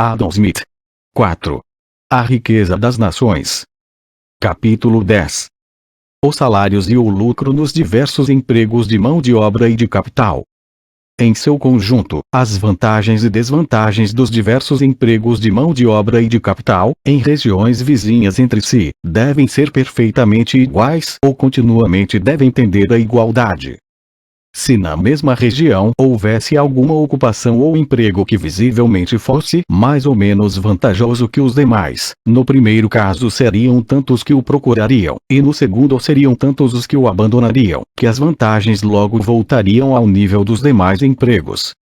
Adam Smith. 4. A riqueza das nações. Capítulo 10. Os salários e o lucro nos diversos empregos de mão de obra e de capital. Em seu conjunto, as vantagens e desvantagens dos diversos empregos de mão de obra e de capital, em regiões vizinhas entre si, devem ser perfeitamente iguais ou continuamente devem tender à igualdade. Se na mesma região houvesse alguma ocupação ou emprego que visivelmente fosse mais ou menos vantajoso que os demais, no primeiro caso seriam tantos que o procurariam, e no segundo seriam tantos os que o abandonariam, que as vantagens logo voltariam ao nível dos demais empregos.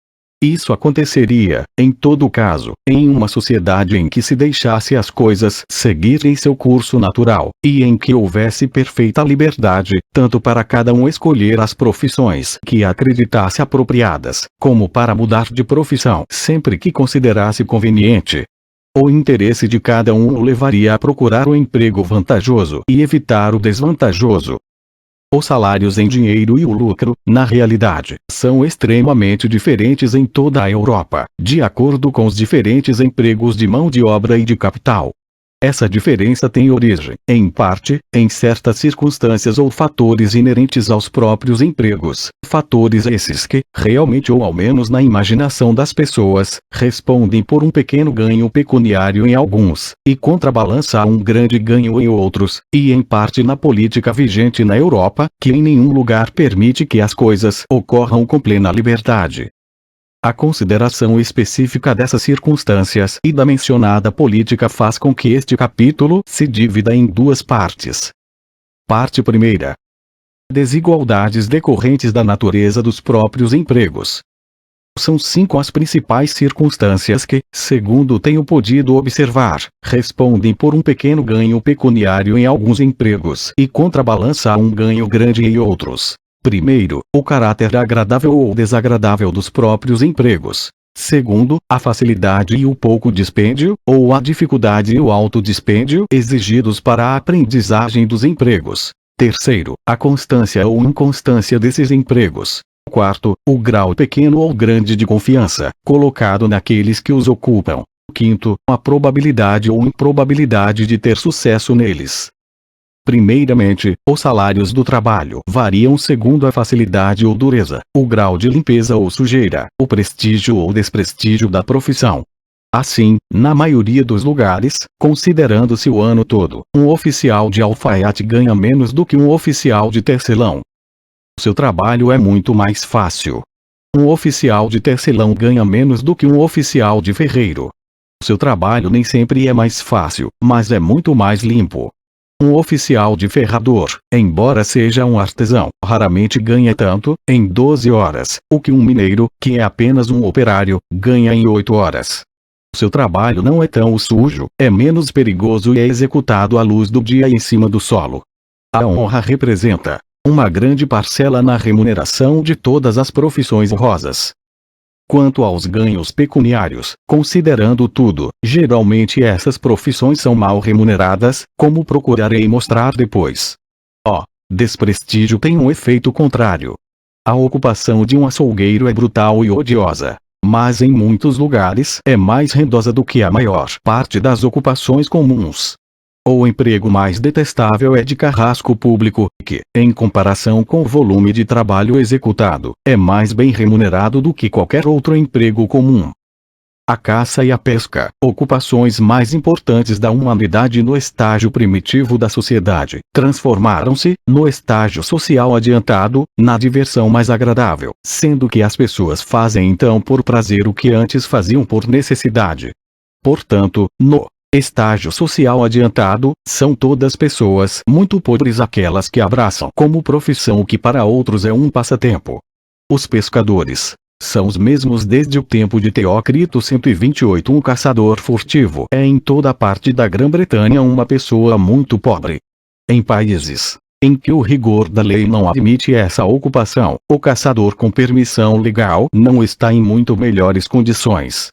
Isso aconteceria, em todo caso, em uma sociedade em que se deixasse as coisas seguirem seu curso natural, e em que houvesse perfeita liberdade, tanto para cada um escolher as profissões que acreditasse apropriadas, como para mudar de profissão sempre que considerasse conveniente. O interesse de cada um o levaria a procurar o emprego vantajoso e evitar o desvantajoso. Os salários em dinheiro e o lucro, na realidade, são extremamente diferentes em toda a Europa, de acordo com os diferentes empregos de mão de obra e de capital. Essa diferença tem origem, em parte, em certas circunstâncias ou fatores inerentes aos próprios empregos, fatores esses que, realmente ou ao menos na imaginação das pessoas, respondem por um pequeno ganho pecuniário em alguns, e contrabalança a um grande ganho em outros, e em parte na política vigente na Europa, que em nenhum lugar permite que as coisas ocorram com plena liberdade. A consideração específica dessas circunstâncias e da mencionada política faz com que este capítulo se divida em duas partes. Parte primeira. Desigualdades decorrentes da natureza dos próprios empregos. São 5 as principais circunstâncias que, segundo tenho podido observar, respondem por um pequeno ganho pecuniário em alguns empregos e contrabalança a um ganho grande em outros. Primeiro, o caráter agradável ou desagradável dos próprios empregos. Segundo, a facilidade e o pouco dispêndio, ou a dificuldade e o alto dispêndio exigidos para a aprendizagem dos empregos. Terceiro, a constância ou inconstância desses empregos. Quarto, o grau pequeno ou grande de confiança colocado naqueles que os ocupam. Quinto, a probabilidade ou improbabilidade de ter sucesso neles. Primeiramente, os salários do trabalho variam segundo a facilidade ou dureza, o grau de limpeza ou sujeira, o prestígio ou desprestígio da profissão. Assim, na maioria dos lugares, considerando-se o ano todo, um oficial de alfaiate ganha menos do que um oficial de tecelão. Seu trabalho é muito mais fácil. Um oficial de tecelão ganha menos do que um oficial de ferreiro. Seu trabalho nem sempre é mais fácil, mas é muito mais limpo. Um oficial de ferrador, embora seja um artesão, raramente ganha tanto, em 12 horas, o que um mineiro, que é apenas um operário, ganha em 8 horas. Seu trabalho não é tão sujo, é menos perigoso e é executado à luz do dia em cima do solo. A honra representa uma grande parcela na remuneração de todas as profissões honrosas. Quanto aos ganhos pecuniários, considerando tudo, geralmente essas profissões são mal remuneradas, como procurarei mostrar depois. O desprestígio tem um efeito contrário. A ocupação de um açougueiro é brutal e odiosa, mas em muitos lugares é mais rendosa do que a maior parte das ocupações comuns. O emprego mais detestável é de carrasco público, que, em comparação com o volume de trabalho executado, é mais bem remunerado do que qualquer outro emprego comum. A caça e a pesca, ocupações mais importantes da humanidade no estágio primitivo da sociedade, transformaram-se, no estágio social adiantado, na diversão mais agradável, sendo que as pessoas fazem então por prazer o que antes faziam por necessidade. Portanto, no estágio social adiantado, são todas pessoas muito pobres aquelas que abraçam como profissão o que para outros é um passatempo. Os pescadores são os mesmos desde o tempo de Teócrito 128. Um caçador furtivo é em toda parte da Grã-Bretanha uma pessoa muito pobre. Em países em que o rigor da lei não admite essa ocupação, o caçador com permissão legal não está em muito melhores condições.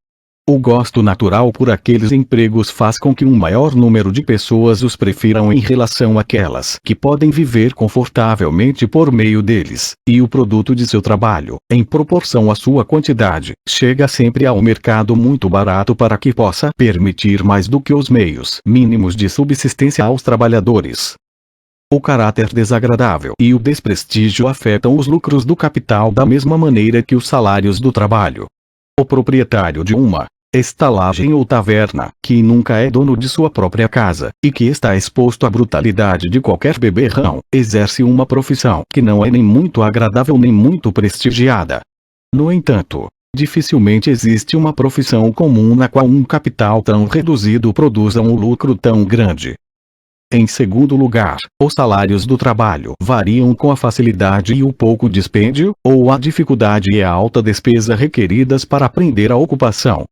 O gosto natural por aqueles empregos faz com que um maior número de pessoas os prefiram em relação àquelas que podem viver confortavelmente por meio deles, e o produto de seu trabalho, em proporção à sua quantidade, chega sempre ao mercado muito barato para que possa permitir mais do que os meios mínimos de subsistência aos trabalhadores. O caráter desagradável e o desprestígio afetam os lucros do capital da mesma maneira que os salários do trabalho. O proprietário de uma estalagem ou taverna, que nunca é dono de sua própria casa, e que está exposto à brutalidade de qualquer beberrão, exerce uma profissão que não é nem muito agradável nem muito prestigiada. No entanto, dificilmente existe uma profissão comum na qual um capital tão reduzido produza um lucro tão grande. Em segundo lugar, os salários do trabalho variam com a facilidade e o pouco dispêndio, ou a dificuldade e a alta despesa requeridas para aprender a ocupação.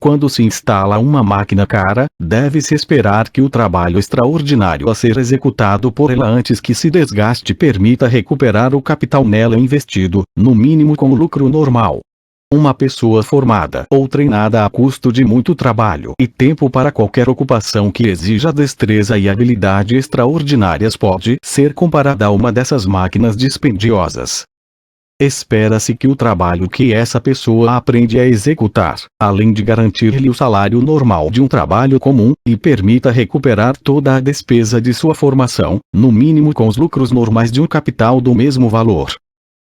Quando se instala uma máquina cara, deve-se esperar que o trabalho extraordinário a ser executado por ela antes que se desgaste permita recuperar o capital nela investido, no mínimo com lucro normal. Uma pessoa formada ou treinada a custo de muito trabalho e tempo para qualquer ocupação que exija destreza e habilidade extraordinárias pode ser comparada a uma dessas máquinas dispendiosas. Espera-se que o trabalho que essa pessoa aprende a executar, além de garantir-lhe o salário normal de um trabalho comum, e permita recuperar toda a despesa de sua formação, no mínimo com os lucros normais de um capital do mesmo valor.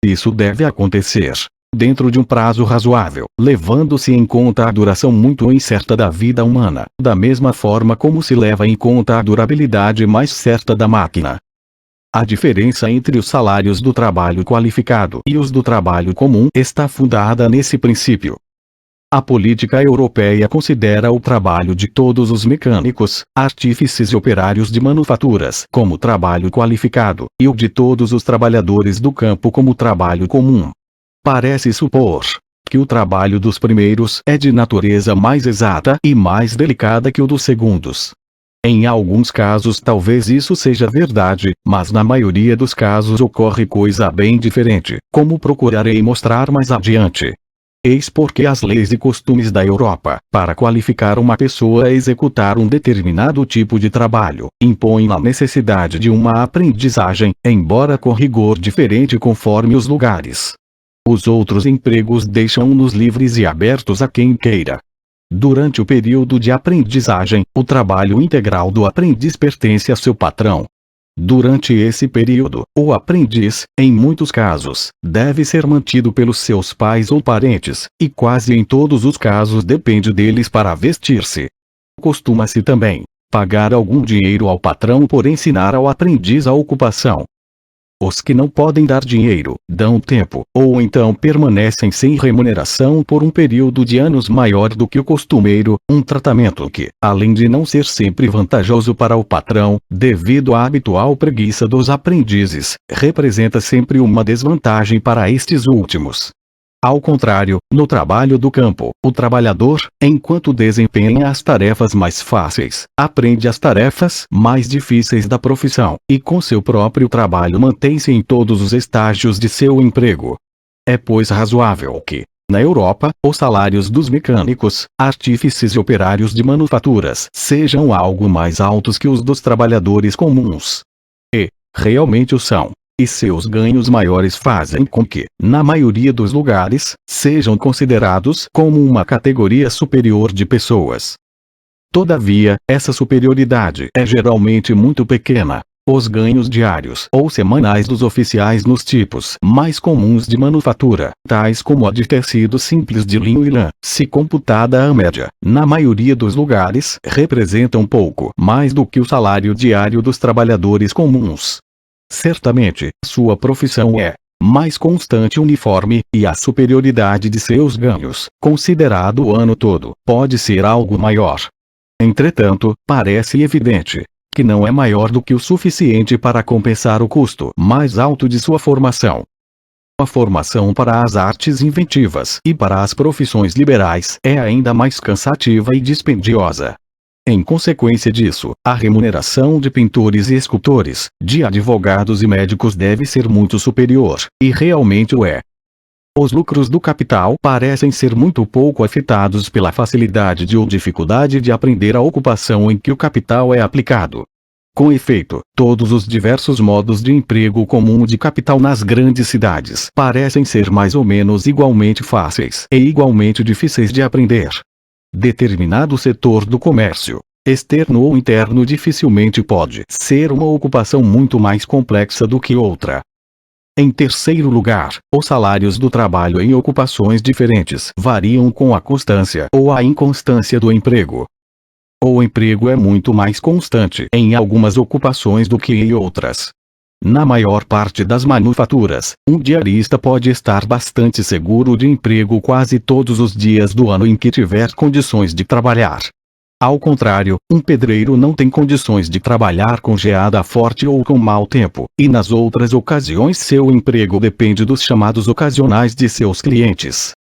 Isso deve acontecer dentro de um prazo razoável, levando-se em conta a duração muito incerta da vida humana, da mesma forma como se leva em conta a durabilidade mais certa da máquina. A diferença entre os salários do trabalho qualificado e os do trabalho comum está fundada nesse princípio. A política europeia considera o trabalho de todos os mecânicos, artífices e operários de manufaturas como trabalho qualificado, e o de todos os trabalhadores do campo como trabalho comum. Parece supor que o trabalho dos primeiros é de natureza mais exata e mais delicada que o dos segundos. Em alguns casos talvez isso seja verdade, mas na maioria dos casos ocorre coisa bem diferente, como procurarei mostrar mais adiante. Eis porque as leis e costumes da Europa, para qualificar uma pessoa a executar um determinado tipo de trabalho, impõem a necessidade de uma aprendizagem, embora com rigor diferente conforme os lugares. Os outros empregos deixam-nos livres e abertos a quem queira. Durante o período de aprendizagem, o trabalho integral do aprendiz pertence a seu patrão. Durante esse período, o aprendiz, em muitos casos, deve ser mantido pelos seus pais ou parentes, e quase em todos os casos depende deles para vestir-se. Costuma-se também pagar algum dinheiro ao patrão por ensinar ao aprendiz a ocupação. Os que não podem dar dinheiro, dão tempo, ou então permanecem sem remuneração por um período de anos maior do que o costumeiro, um tratamento que, além de não ser sempre vantajoso para o patrão, devido à habitual preguiça dos aprendizes, representa sempre uma desvantagem para estes últimos. Ao contrário, no trabalho do campo, o trabalhador, enquanto desempenha as tarefas mais fáceis, aprende as tarefas mais difíceis da profissão, e com seu próprio trabalho mantém-se em todos os estágios de seu emprego. É pois razoável que, na Europa, os salários dos mecânicos, artífices e operários de manufaturas sejam algo mais altos que os dos trabalhadores comuns. E, realmente o são. E seus ganhos maiores fazem com que, na maioria dos lugares, sejam considerados como uma categoria superior de pessoas. Todavia, essa superioridade é geralmente muito pequena. Os ganhos diários ou semanais dos oficiais nos tipos mais comuns de manufatura, tais como a de tecido simples de linho e lã, se computada a média, na maioria dos lugares, representam pouco mais do que o salário diário dos trabalhadores comuns. Certamente, sua profissão é mais constante e uniforme, e a superioridade de seus ganhos, considerado o ano todo, pode ser algo maior. Entretanto, parece evidente que não é maior do que o suficiente para compensar o custo mais alto de sua formação. A formação para as artes inventivas e para as profissões liberais é ainda mais cansativa e dispendiosa. Em consequência disso, a remuneração de pintores e escultores, de advogados e médicos deve ser muito superior, e realmente o é. Os lucros do capital parecem ser muito pouco afetados pela facilidade ou dificuldade de aprender a ocupação em que o capital é aplicado. Com efeito, todos os diversos modos de emprego comum de capital nas grandes cidades parecem ser mais ou menos igualmente fáceis e igualmente difíceis de aprender. Determinado setor do comércio, externo ou interno, dificilmente pode ser uma ocupação muito mais complexa do que outra. Em terceiro lugar, os salários do trabalho em ocupações diferentes variam com a constância ou a inconstância do emprego. O emprego é muito mais constante em algumas ocupações do que em outras. Na maior parte das manufaturas, um diarista pode estar bastante seguro de emprego quase todos os dias do ano em que tiver condições de trabalhar. Ao contrário, um pedreiro não tem condições de trabalhar com geada forte ou com mau tempo, e nas outras ocasiões seu emprego depende dos chamados ocasionais de seus clientes.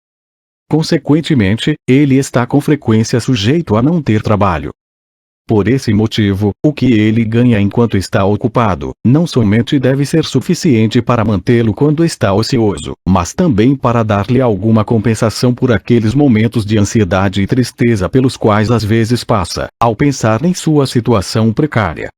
Consequentemente, ele está com frequência sujeito a não ter trabalho. Por esse motivo, o que ele ganha enquanto está ocupado, não somente deve ser suficiente para mantê-lo quando está ocioso, mas também para dar-lhe alguma compensação por aqueles momentos de ansiedade e tristeza pelos quais às vezes passa, ao pensar em sua situação precária.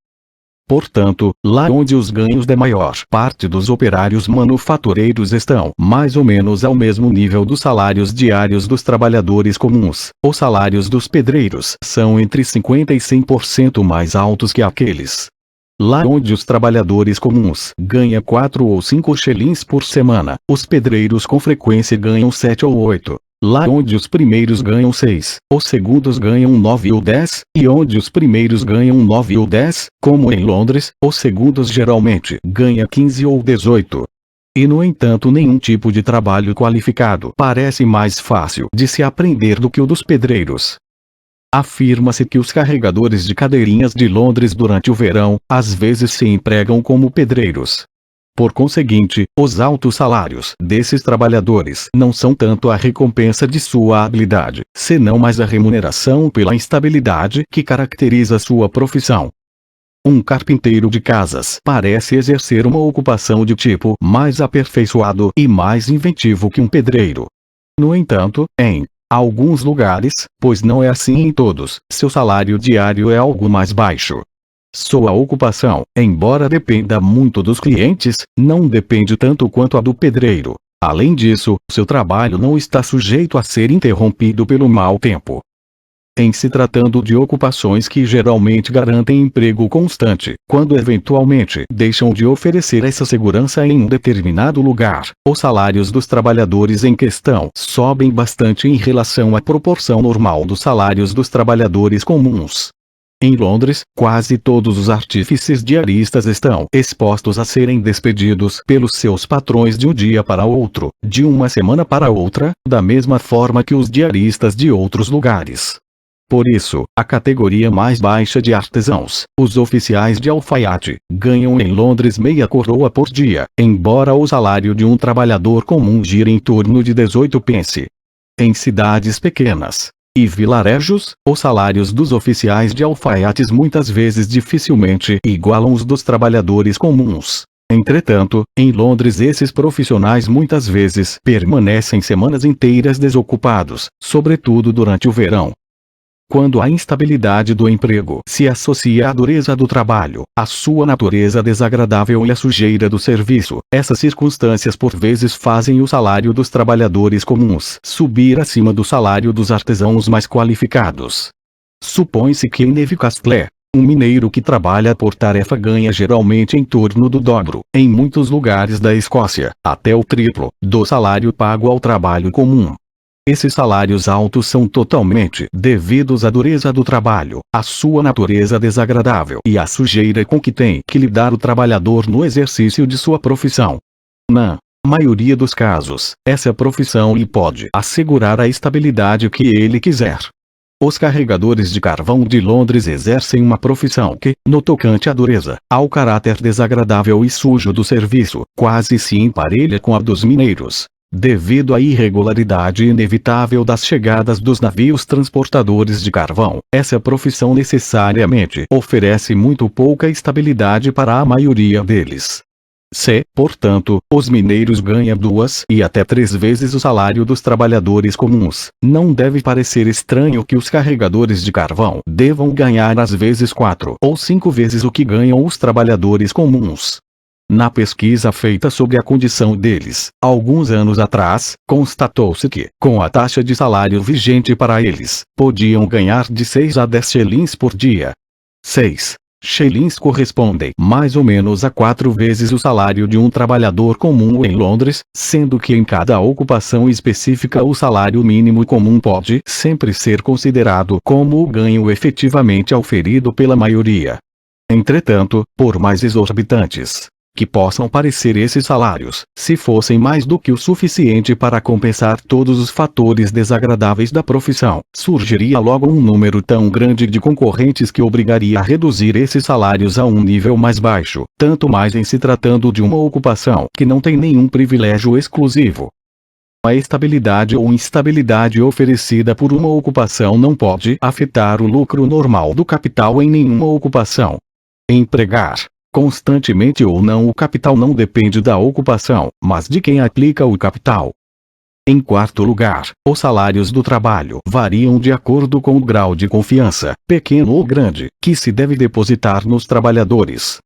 Portanto, lá onde os ganhos da maior parte dos operários manufatureiros estão mais ou menos ao mesmo nível dos salários diários dos trabalhadores comuns, os salários dos pedreiros são entre 50% e 100% mais altos que aqueles. Lá onde os trabalhadores comuns ganham 4 ou 5 shillings por semana, os pedreiros com frequência ganham 7 ou 8. Lá onde os primeiros ganham 6, os segundos ganham 9 ou 10, e onde os primeiros ganham 9 ou 10, como em Londres, os segundos geralmente ganham 15 ou 18. E no entanto nenhum tipo de trabalho qualificado parece mais fácil de se aprender do que o dos pedreiros. Afirma-se que os carregadores de cadeirinhas de Londres durante o verão, às vezes se empregam como pedreiros. Por conseguinte, os altos salários desses trabalhadores não são tanto a recompensa de sua habilidade, senão mais a remuneração pela instabilidade que caracteriza sua profissão. Um carpinteiro de casas parece exercer uma ocupação de tipo mais aperfeiçoado e mais inventivo que um pedreiro. No entanto, em alguns lugares, pois não é assim em todos, seu salário diário é algo mais baixo. Sua ocupação, embora dependa muito dos clientes, não depende tanto quanto a do pedreiro. Além disso, seu trabalho não está sujeito a ser interrompido pelo mau tempo. Em se tratando de ocupações que geralmente garantem emprego constante, quando eventualmente deixam de oferecer essa segurança em um determinado lugar, os salários dos trabalhadores em questão sobem bastante em relação à proporção normal dos salários dos trabalhadores comuns. Em Londres, quase todos os artífices diaristas estão expostos a serem despedidos pelos seus patrões de um dia para outro, de uma semana para outra, da mesma forma que os diaristas de outros lugares. Por isso, a categoria mais baixa de artesãos, os oficiais de alfaiate, ganham em Londres meia coroa por dia, embora o salário de um trabalhador comum gire em torno de 18 pence. Em cidades pequenas e vilarejos, os salários dos oficiais de alfaiates muitas vezes dificilmente igualam os dos trabalhadores comuns. Entretanto, em Londres esses profissionais muitas vezes permanecem semanas inteiras desocupados, sobretudo durante o verão. Quando a instabilidade do emprego se associa à dureza do trabalho, à sua natureza desagradável e à sujeira do serviço, essas circunstâncias por vezes fazem o salário dos trabalhadores comuns subir acima do salário dos artesãos mais qualificados. Supõe-se que em Newcastle, um mineiro que trabalha por tarefa ganha geralmente em torno do dobro, em muitos lugares da Escócia, até o triplo, do salário pago ao trabalho comum. Esses salários altos são totalmente devidos à dureza do trabalho, à sua natureza desagradável e à sujeira com que tem que lidar o trabalhador no exercício de sua profissão. Na maioria dos casos, essa profissão lhe pode assegurar a estabilidade que ele quiser. Os carregadores de carvão de Londres exercem uma profissão que, no tocante à dureza, ao caráter desagradável e sujo do serviço, quase se emparelha com a dos mineiros. Devido à irregularidade inevitável das chegadas dos navios transportadores de carvão, essa profissão necessariamente oferece muito pouca estabilidade para a maioria deles. Se, portanto, os mineiros ganham 2 e até 3 vezes o salário dos trabalhadores comuns, não deve parecer estranho que os carregadores de carvão devam ganhar às vezes 4 ou 5 vezes o que ganham os trabalhadores comuns. Na pesquisa feita sobre a condição deles, alguns anos atrás, constatou-se que, com a taxa de salário vigente para eles, podiam ganhar de 6 a 10 shillings por dia. 6 shillings correspondem mais ou menos a 4 vezes o salário de um trabalhador comum em Londres, sendo que em cada ocupação específica o salário mínimo comum pode sempre ser considerado como o ganho efetivamente auferido pela maioria. Entretanto, por mais exorbitantes que possam parecer esses salários, se fossem mais do que o suficiente para compensar todos os fatores desagradáveis da profissão, surgiria logo um número tão grande de concorrentes que obrigaria a reduzir esses salários a um nível mais baixo, tanto mais em se tratando de uma ocupação que não tem nenhum privilégio exclusivo. A estabilidade ou instabilidade oferecida por uma ocupação não pode afetar o lucro normal do capital em nenhuma ocupação. Empregar constantemente ou não o capital não depende da ocupação, mas de quem aplica o capital. Em quarto lugar, os salários do trabalho variam de acordo com o grau de confiança, pequeno ou grande, que se deve depositar nos trabalhadores.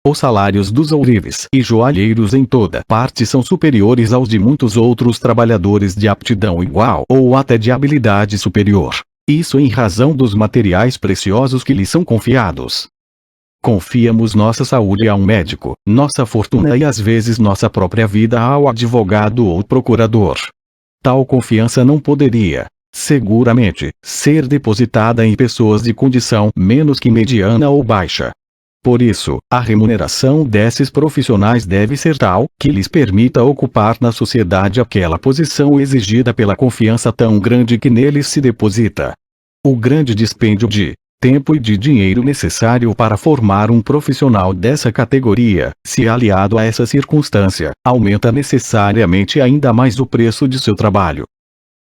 Os salários dos ourives e joalheiros em toda parte são superiores aos de muitos outros trabalhadores de aptidão igual ou até de habilidade superior. Isso em razão dos materiais preciosos que lhes são confiados. Confiamos nossa saúde a um médico, nossa fortuna e às vezes nossa própria vida ao advogado ou procurador. Tal confiança não poderia, seguramente, ser depositada em pessoas de condição menos que mediana ou baixa. Por isso, a remuneração desses profissionais deve ser tal que lhes permita ocupar na sociedade aquela posição exigida pela confiança tão grande que neles se deposita. O grande dispêndio de tempo e de dinheiro necessário para formar um profissional dessa categoria, se aliado a essa circunstância, aumenta necessariamente ainda mais o preço de seu trabalho.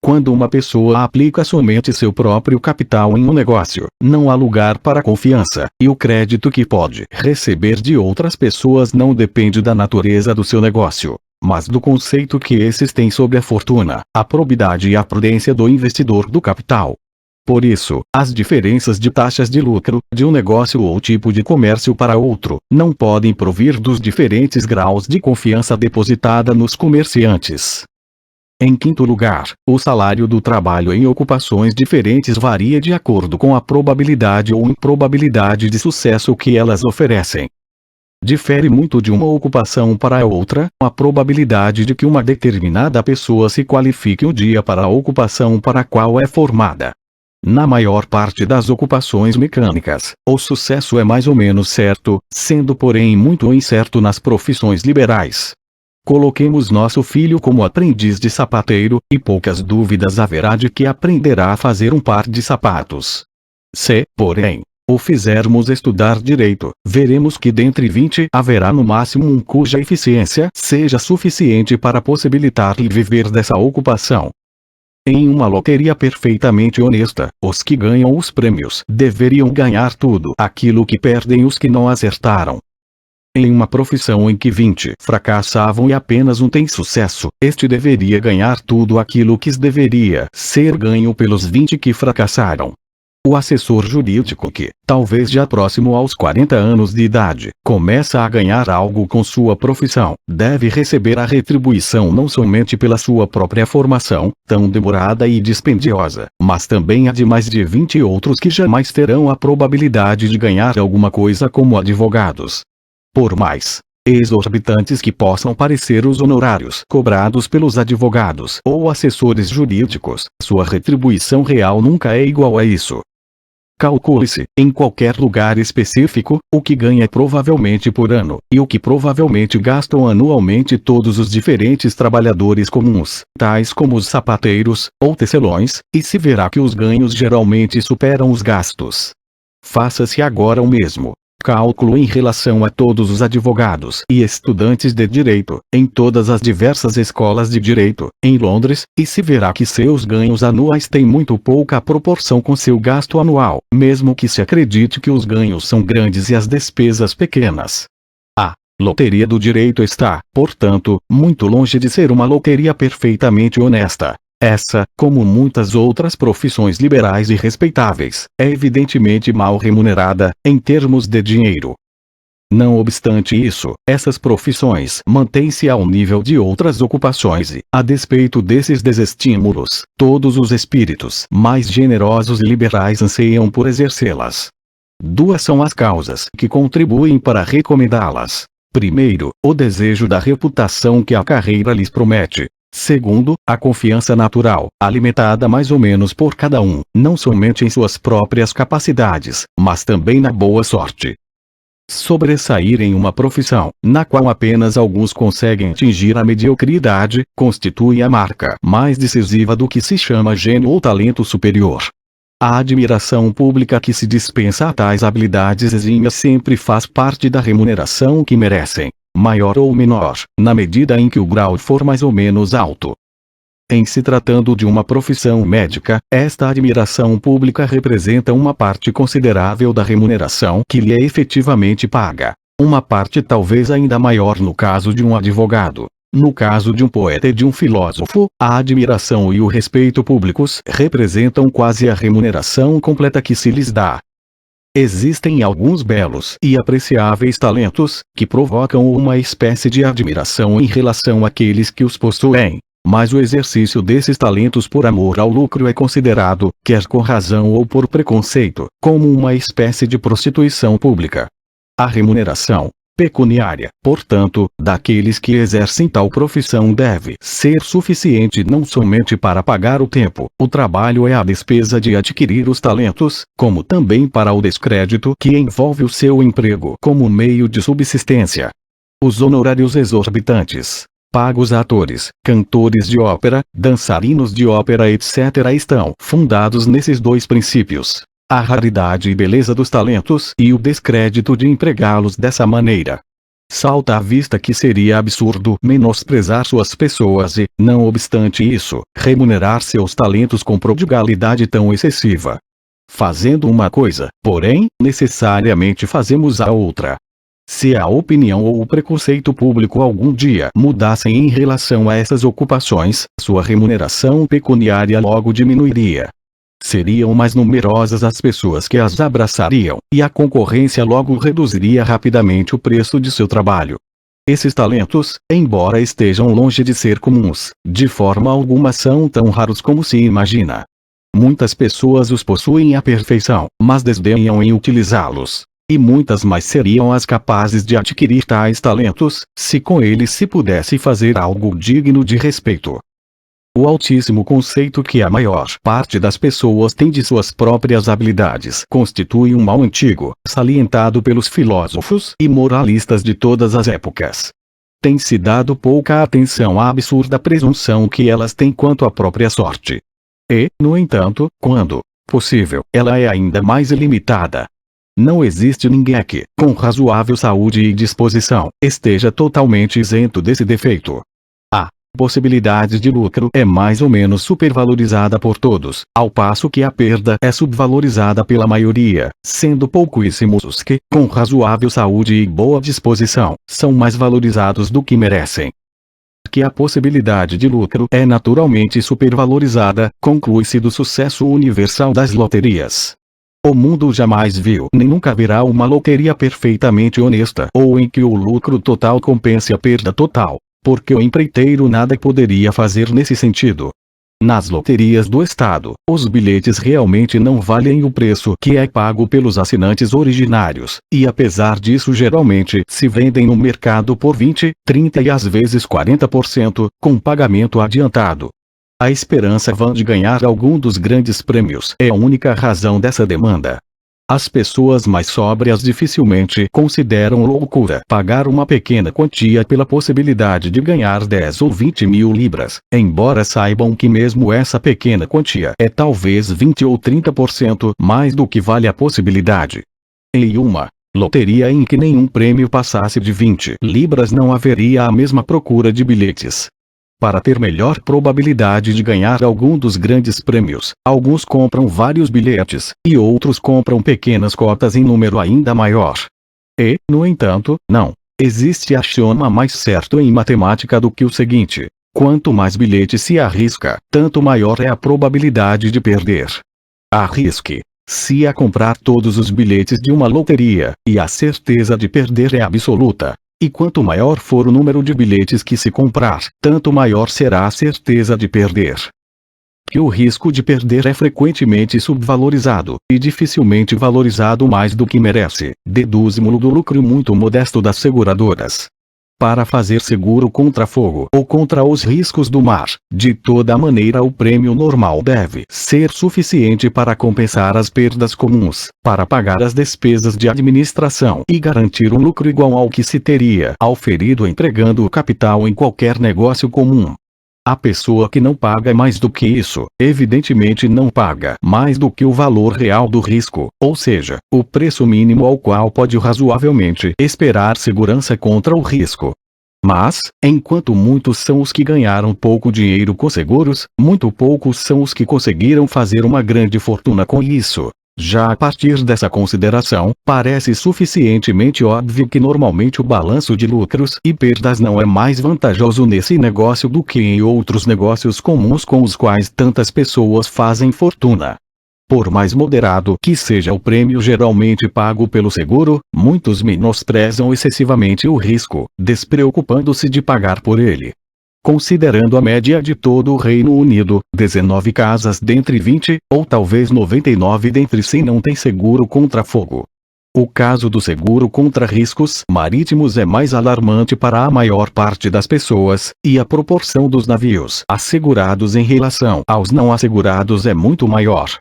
Quando uma pessoa aplica somente seu próprio capital em um negócio, não há lugar para confiança, e o crédito que pode receber de outras pessoas não depende da natureza do seu negócio, mas do conceito que esses têm sobre a fortuna, a probidade e a prudência do investidor do capital. Por isso, as diferenças de taxas de lucro, de um negócio ou tipo de comércio para outro, não podem provir dos diferentes graus de confiança depositada nos comerciantes. Em quinto lugar, o salário do trabalho em ocupações diferentes varia de acordo com a probabilidade ou improbabilidade de sucesso que elas oferecem. Difere muito de uma ocupação para outra, a probabilidade de que uma determinada pessoa se qualifique um dia para a ocupação para a qual é formada. Na maior parte das ocupações mecânicas, o sucesso é mais ou menos certo, sendo porém muito incerto nas profissões liberais. Coloquemos nosso filho como aprendiz de sapateiro, e poucas dúvidas haverá de que aprenderá a fazer um par de sapatos. Se, porém, o fizermos estudar direito, veremos que dentre 20 haverá no máximo um cuja eficiência seja suficiente para possibilitar-lhe viver dessa ocupação. Em uma loteria perfeitamente honesta, os que ganham os prêmios deveriam ganhar tudo aquilo que perdem os que não acertaram. Em uma profissão em que 20 fracassavam e apenas um tem sucesso, este deveria ganhar tudo aquilo que deveria ser ganho pelos 20 que fracassaram. O assessor jurídico que, talvez já próximo aos 40 anos de idade, começa a ganhar algo com sua profissão, deve receber a retribuição não somente pela sua própria formação, tão demorada e dispendiosa, mas também a de mais de 20 outros que jamais terão a probabilidade de ganhar alguma coisa como advogados. Por mais exorbitantes que possam parecer os honorários cobrados pelos advogados ou assessores jurídicos, sua retribuição real nunca é igual a isso. Calcule-se, em qualquer lugar específico, o que ganha provavelmente por ano, e o que provavelmente gastam anualmente todos os diferentes trabalhadores comuns, tais como os sapateiros, ou tecelões, e se verá que os ganhos geralmente superam os gastos. Faça-se agora o mesmo cálculo em relação a todos os advogados e estudantes de direito, em todas as diversas escolas de direito, em Londres, e se verá que seus ganhos anuais têm muito pouca proporção com seu gasto anual, mesmo que se acredite que os ganhos são grandes e as despesas pequenas. A Loteria do direito está, portanto, muito longe de ser uma loteria perfeitamente honesta. Essa, como muitas outras profissões liberais e respeitáveis, é evidentemente mal remunerada, em termos de dinheiro. Não obstante isso, essas profissões mantêm-se ao nível de outras ocupações e, a despeito desses desestímulos, todos os espíritos mais generosos e liberais anseiam por exercê-las. Duas são as causas que contribuem para recomendá-las. Primeiro, o desejo da reputação que a carreira lhes promete. Segundo, a confiança natural, alimentada mais ou menos por cada um, não somente em suas próprias capacidades, mas também na boa sorte. Sobressair em uma profissão, na qual apenas alguns conseguem atingir a mediocridade, constitui a marca mais decisiva do que se chama gênio ou talento superior. A admiração pública que se dispensa a tais habilidades exímias sempre faz parte da remuneração que merecem, maior ou menor, na medida em que o grau for mais ou menos alto. Em se tratando de uma profissão médica, esta admiração pública representa uma parte considerável da remuneração que lhe é efetivamente paga. Uma parte talvez ainda maior no caso de um advogado. No caso de um poeta e de um filósofo, a admiração e o respeito públicos representam quase a remuneração completa que se lhes dá. Existem alguns belos e apreciáveis talentos, que provocam uma espécie de admiração em relação àqueles que os possuem. Mas o exercício desses talentos por amor ao lucro é considerado, quer com razão ou por preconceito, como uma espécie de prostituição pública. A remuneração pecuniária, portanto, daqueles que exercem tal profissão deve ser suficiente não somente para pagar o tempo, o trabalho e a despesa de adquirir os talentos, como também para o descrédito que envolve o seu emprego como meio de subsistência. Os honorários exorbitantes pagos a atores, cantores de ópera, dançarinos de ópera etc. estão fundados nesses dois princípios: a raridade e beleza dos talentos e o descrédito de empregá-los dessa maneira. Salta à vista que seria absurdo menosprezar suas pessoas e, não obstante isso, remunerar seus talentos com prodigalidade tão excessiva. Fazendo uma coisa, porém, necessariamente fazemos a outra. Se a opinião ou o preconceito público algum dia mudassem em relação a essas ocupações, sua remuneração pecuniária logo diminuiria. Seriam mais numerosas as pessoas que as abraçariam, e a concorrência logo reduziria rapidamente o preço de seu trabalho. Esses talentos, embora estejam longe de ser comuns, de forma alguma são tão raros como se imagina. Muitas pessoas os possuem à perfeição, mas desdenham em utilizá-los. E muitas mais seriam as capazes de adquirir tais talentos, se com eles se pudesse fazer algo digno de respeito. O altíssimo conceito que a maior parte das pessoas tem de suas próprias habilidades constitui um mal antigo, salientado pelos filósofos e moralistas de todas as épocas. Tem-se dado pouca atenção à absurda presunção que elas têm quanto à própria sorte. E, no entanto, quando possível, ela é ainda mais ilimitada. Não existe ninguém que, com razoável saúde e disposição, esteja totalmente isento desse defeito. A possibilidade de lucro é mais ou menos supervalorizada por todos, ao passo que a perda é subvalorizada pela maioria, sendo pouquíssimos os que, com razoável saúde e boa disposição, são mais valorizados do que merecem. Que a possibilidade de lucro é naturalmente supervalorizada, conclui-se do sucesso universal das loterias. O mundo jamais viu nem nunca verá uma loteria perfeitamente honesta ou em que o lucro total compense a perda total, porque o empreiteiro nada poderia fazer nesse sentido. Nas loterias do Estado, os bilhetes realmente não valem o preço que é pago pelos assinantes originários, e apesar disso geralmente se vendem no mercado por 20, 30 e às vezes 40%, com pagamento adiantado. A esperança vã de ganhar algum dos grandes prêmios é a única razão dessa demanda. As pessoas mais sóbrias dificilmente consideram loucura pagar uma pequena quantia pela possibilidade de ganhar 10 ou 20 mil libras, embora saibam que mesmo essa pequena quantia é talvez 20 ou 30% mais do que vale a possibilidade. Em uma loteria em que nenhum prêmio passasse de 20 libras não haveria a mesma procura de bilhetes. Para ter melhor probabilidade de ganhar algum dos grandes prêmios, alguns compram vários bilhetes, e outros compram pequenas cotas em número ainda maior. E, no entanto, não Existe axioma mais certo em matemática do que o seguinte: quanto mais bilhetes se arrisca, tanto maior é a probabilidade de perder. Arrisque. Se a comprar todos os bilhetes de uma loteria, e a certeza de perder é absoluta. E quanto maior for o número de bilhetes que se comprar, tanto maior será a certeza de perder. Que o risco de perder é frequentemente subvalorizado, e dificilmente valorizado mais do que merece, deduz-mo do lucro muito modesto das seguradoras. Para fazer seguro contra fogo ou contra os riscos do mar, de toda maneira o prêmio normal deve ser suficiente para compensar as perdas comuns, para pagar as despesas de administração e garantir um lucro igual ao que se teria auferido empregando o capital em qualquer negócio comum. A pessoa que não paga mais do que isso, evidentemente não paga mais do que o valor real do risco, ou seja, o preço mínimo ao qual pode razoavelmente esperar segurança contra o risco. Mas, enquanto muitos são os que ganharam pouco dinheiro com seguros, muito poucos são os que conseguiram fazer uma grande fortuna com isso. Já a partir dessa consideração, parece suficientemente óbvio que normalmente o balanço de lucros e perdas não é mais vantajoso nesse negócio do que em outros negócios comuns com os quais tantas pessoas fazem fortuna. Por mais moderado que seja o prêmio geralmente pago pelo seguro, muitos menosprezam excessivamente o risco, despreocupando-se de pagar por ele. Considerando a média de todo o Reino Unido, 19 casas dentre 20, ou talvez 99 dentre 100 não têm seguro contra fogo. O caso do seguro contra riscos marítimos é mais alarmante para a maior parte das pessoas, e a proporção dos navios assegurados em relação aos não assegurados é muito maior.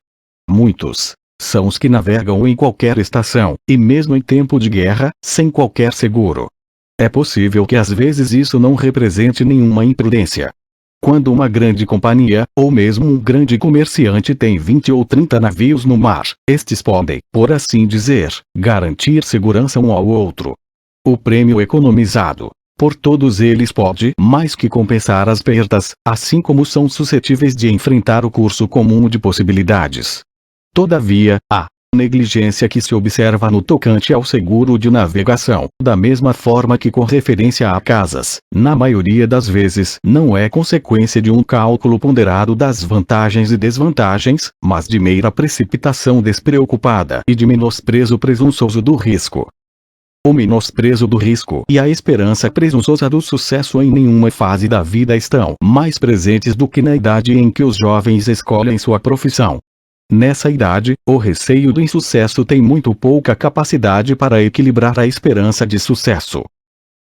Muitos são os que navegam em qualquer estação, e mesmo em tempo de guerra, sem qualquer seguro. É possível que às vezes isso não represente nenhuma imprudência. Quando uma grande companhia, ou mesmo um grande comerciante tem 20 ou 30 navios no mar, estes podem, por assim dizer, garantir segurança um ao outro. O prêmio economizado por todos eles pode mais que compensar as perdas, assim como são suscetíveis de enfrentar o curso comum de possibilidades. Todavia, a negligência que se observa no tocante ao seguro de navegação, da mesma forma que com referência a casas, na maioria das vezes não é consequência de um cálculo ponderado das vantagens e desvantagens, mas de meira precipitação despreocupada e de menosprezo presunçoso do risco. O menosprezo do risco e a esperança presunçosa do sucesso em nenhuma fase da vida estão mais presentes do que na idade em que os jovens escolhem sua profissão. Nessa idade, o receio do insucesso tem muito pouca capacidade para equilibrar a esperança de sucesso.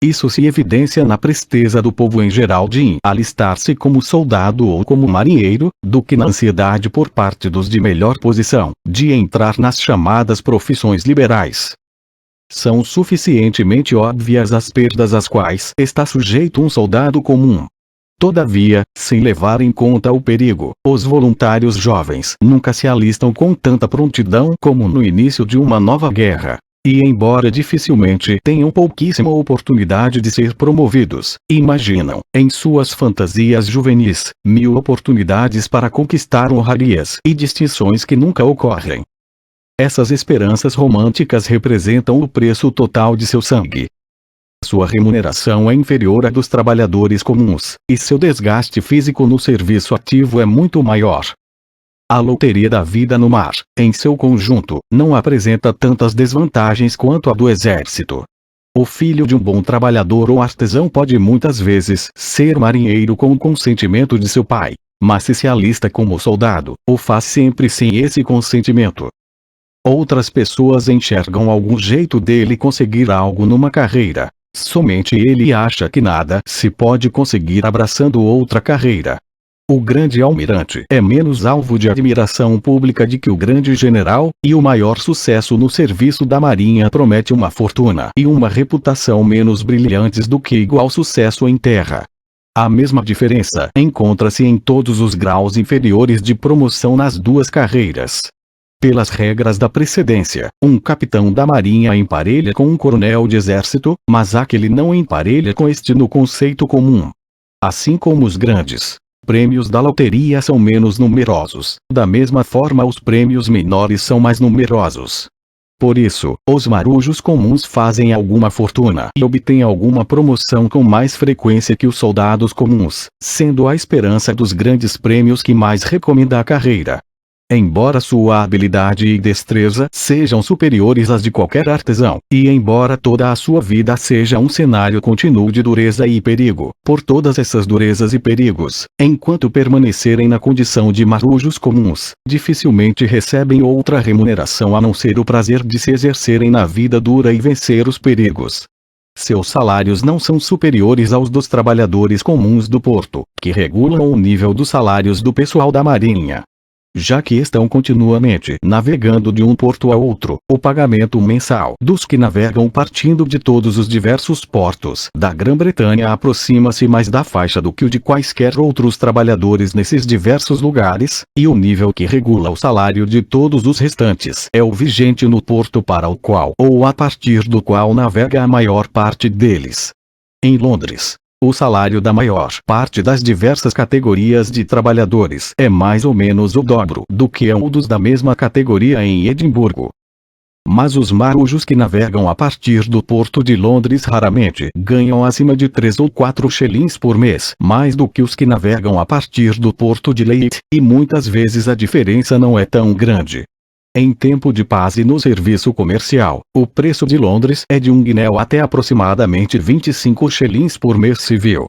Isso se evidencia na presteza do povo em geral de alistar-se como soldado ou como marinheiro, do que na ansiedade por parte dos de melhor posição, de entrar nas chamadas profissões liberais. São suficientemente óbvias as perdas às quais está sujeito um soldado comum. Todavia, sem levar em conta o perigo, os voluntários jovens nunca se alistam com tanta prontidão como no início de uma nova guerra. E embora dificilmente tenham pouquíssima oportunidade de ser promovidos, imaginam, em suas fantasias juvenis, 1000 oportunidades para conquistar honrarias e distinções que nunca ocorrem. Essas esperanças românticas representam o preço total de seu sangue. Sua remuneração é inferior à dos trabalhadores comuns, e seu desgaste físico no serviço ativo é muito maior. A loteria da vida no mar, em seu conjunto, não apresenta tantas desvantagens quanto a do exército. O filho de um bom trabalhador ou artesão pode muitas vezes ser marinheiro com o consentimento de seu pai, mas se alista como soldado, o faz sempre sem esse consentimento. Outras pessoas enxergam algum jeito dele conseguir algo numa carreira. Somente ele acha que nada se pode conseguir abraçando outra carreira. O grande almirante é menos alvo de admiração pública de que o grande general, e o maior sucesso no serviço da marinha promete uma fortuna e uma reputação menos brilhantes do que igual sucesso em terra. A mesma diferença encontra-se em todos os graus inferiores de promoção nas duas carreiras. Pelas regras da precedência, um capitão da marinha emparelha com um coronel de exército, mas aquele não emparelha com este no conceito comum. Assim como os grandes prêmios da loteria são menos numerosos, da mesma forma os prêmios menores são mais numerosos. Por isso, os marujos comuns fazem alguma fortuna e obtêm alguma promoção com mais frequência que os soldados comuns, sendo a esperança dos grandes prêmios que mais recomenda a carreira. Embora sua habilidade e destreza sejam superiores às de qualquer artesão, e embora toda a sua vida seja um cenário contínuo de dureza e perigo, por todas essas durezas e perigos, enquanto permanecerem na condição de marujos comuns, dificilmente recebem outra remuneração a não ser o prazer de se exercerem na vida dura e vencer os perigos. Seus salários não são superiores aos dos trabalhadores comuns do porto, que regulam o nível dos salários do pessoal da marinha. Já que estão continuamente navegando de um porto a outro, o pagamento mensal dos que navegam partindo de todos os diversos portos da Grã-Bretanha aproxima-se mais da faixa do que o de quaisquer outros trabalhadores nesses diversos lugares, e o nível que regula o salário de todos os restantes é o vigente no porto para o qual ou a partir do qual navega a maior parte deles. Em Londres, o salário da maior parte das diversas categorias de trabalhadores é mais ou menos o dobro do que é o dos da mesma categoria em Edimburgo. Mas os marujos que navegam a partir do porto de Londres raramente ganham acima de 3 ou 4 shillings por mês, mais do que os que navegam a partir do porto de Leith, e muitas vezes a diferença não é tão grande. Em tempo de paz e no serviço comercial, o preço de Londres é de 1 guinéu até aproximadamente 25 shillings por mês civil.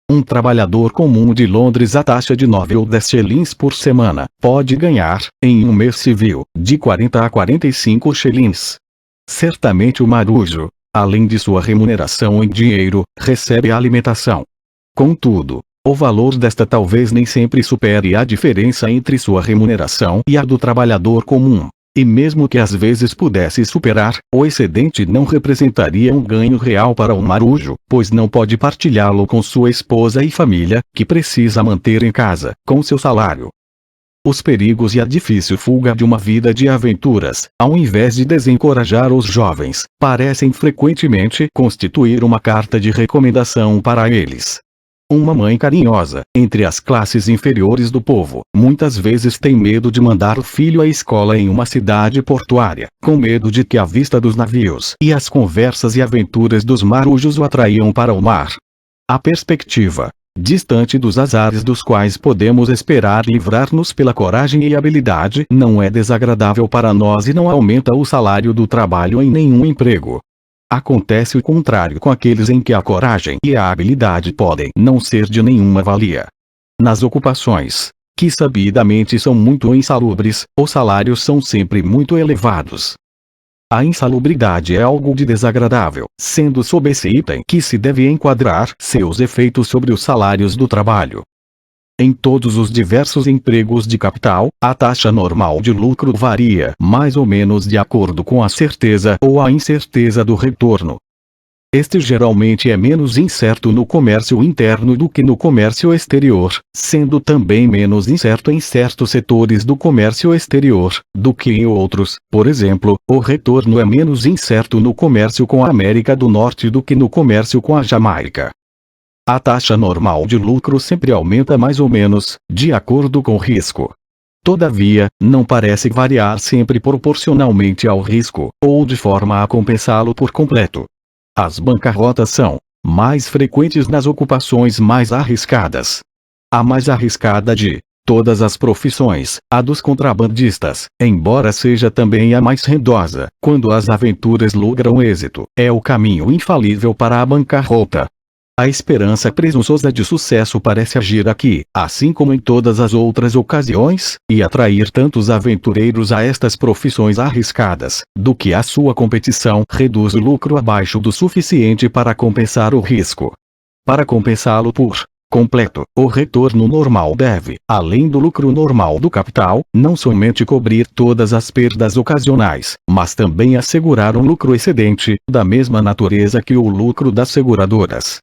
Um trabalhador comum de Londres a taxa de 9 ou 10 shillings por semana pode ganhar, em um mês civil, de 40 a 45 shillings. Certamente o marujo, além de sua remuneração em dinheiro, recebe a alimentação. Contudo, o valor desta talvez nem sempre supere a diferença entre sua remuneração e a do trabalhador comum, e mesmo que às vezes pudesse superar, o excedente não representaria um ganho real para o marujo, pois não pode partilhá-lo com sua esposa e família, que precisa manter em casa, com seu salário. Os perigos e a difícil fuga de uma vida de aventuras, ao invés de desencorajar os jovens, parecem frequentemente constituir uma carta de recomendação para eles. Uma mãe carinhosa, entre as classes inferiores do povo, muitas vezes tem medo de mandar o filho à escola em uma cidade portuária, com medo de que a vista dos navios e as conversas e aventuras dos marujos o atraiam para o mar. A perspectiva, distante dos azares dos quais podemos esperar livrar-nos pela coragem e habilidade, não é desagradável para nós e não aumenta o salário do trabalho em nenhum emprego. Acontece o contrário com aqueles em que a coragem e a habilidade podem não ser de nenhuma valia. Nas ocupações, que sabidamente são muito insalubres, os salários são sempre muito elevados. A insalubridade é algo de desagradável, sendo sob esse item que se deve enquadrar seus efeitos sobre os salários do trabalho. Em todos os diversos empregos de capital, a taxa normal de lucro varia mais ou menos de acordo com a certeza ou a incerteza do retorno. Este geralmente é menos incerto no comércio interno do que no comércio exterior, sendo também menos incerto em certos setores do comércio exterior do que em outros. Por exemplo, o retorno é menos incerto no comércio com a América do Norte do que no comércio com a Jamaica. A taxa normal de lucro sempre aumenta mais ou menos, de acordo com o risco. Todavia, não parece variar sempre proporcionalmente ao risco, ou de forma a compensá-lo por completo. As bancarrotas são mais frequentes nas ocupações mais arriscadas. A mais arriscada de todas as profissões, a dos contrabandistas, embora seja também a mais rendosa, quando as aventuras logram êxito, é o caminho infalível para a bancarrota. A esperança presunçosa de sucesso parece agir aqui, assim como em todas as outras ocasiões, e atrair tantos aventureiros a estas profissões arriscadas, do que a sua competição reduz o lucro abaixo do suficiente para compensar o risco. Para compensá-lo por completo, o retorno normal deve, além do lucro normal do capital, não somente cobrir todas as perdas ocasionais, mas também assegurar um lucro excedente, da mesma natureza que o lucro das seguradoras.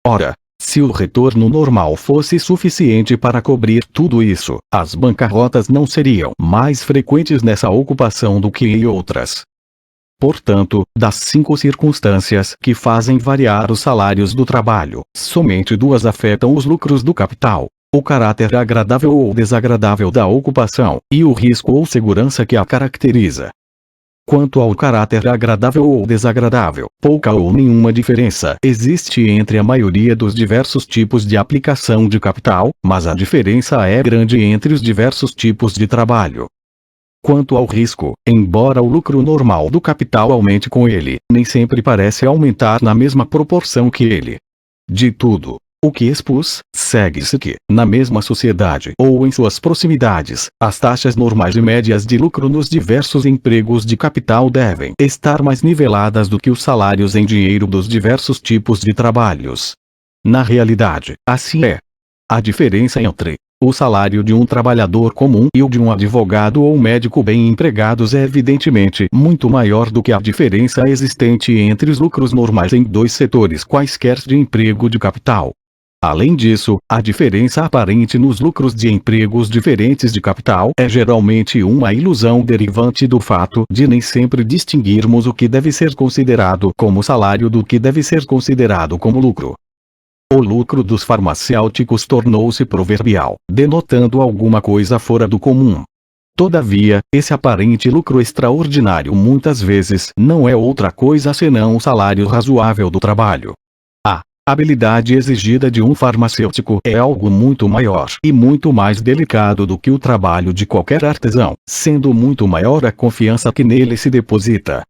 Ora, se o retorno normal fosse suficiente para cobrir tudo isso, as bancarrotas não seriam mais frequentes nessa ocupação do que em outras. Portanto, das 5 circunstâncias que fazem variar os salários do trabalho, somente 2 afetam os lucros do capital: o caráter agradável ou desagradável da ocupação, e o risco ou segurança que a caracteriza. Quanto ao caráter agradável ou desagradável, pouca ou nenhuma diferença existe entre a maioria dos diversos tipos de aplicação de capital, mas a diferença é grande entre os diversos tipos de trabalho. Quanto ao risco, embora o lucro normal do capital aumente com ele, nem sempre parece aumentar na mesma proporção que ele. De tudo o que expus, segue-se que, na mesma sociedade ou em suas proximidades, as taxas normais e médias de lucro nos diversos empregos de capital devem estar mais niveladas do que os salários em dinheiro dos diversos tipos de trabalhos. Na realidade, assim é. A diferença entre o salário de um trabalhador comum e o de um advogado ou médico bem empregados é evidentemente muito maior do que a diferença existente entre os lucros normais em dois setores quaisquer de emprego de capital. Além disso, a diferença aparente nos lucros de empregos diferentes de capital é geralmente uma ilusão derivante do fato de nem sempre distinguirmos o que deve ser considerado como salário do que deve ser considerado como lucro. O lucro dos farmacêuticos tornou-se proverbial, denotando alguma coisa fora do comum. Todavia, esse aparente lucro extraordinário muitas vezes não é outra coisa senão o salário razoável do trabalho. A habilidade exigida de um farmacêutico é algo muito maior e muito mais delicado do que o trabalho de qualquer artesão, sendo muito maior a confiança que nele se deposita.